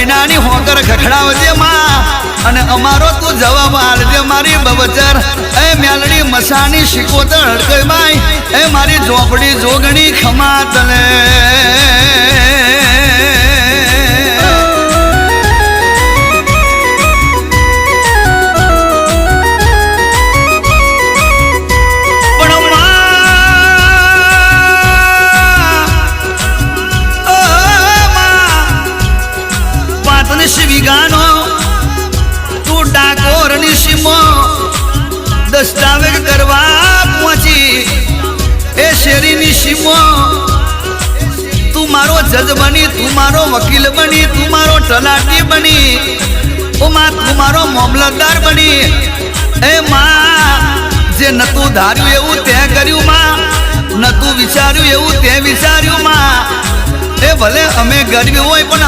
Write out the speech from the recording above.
ઓયનાની hawker ખખડાવજે માં અને અમારો તું જવાબ આલજે મારી બબચર એ મેલડી મસાની શિકોતર હડકઈ બાઈ એ મારી ઝોપડી જોગણી ખમા તને વિગાનો તું ડાકોરની સીમો દસ્તાવેજ કરવા પહોંચી એ શેરીની સીમો તું મારો જજ બની તું મારો વકીલ બની તું મારો તલાટી બની ઓ માં તું મારો મામલતદાર બની એ માં જે નતું ધાર્યું એવું તે કર્યું માં નતું વિચાર્યું એવું તે વિચાર્યું માં એ ભલે અમે ગરીબ હોય પણ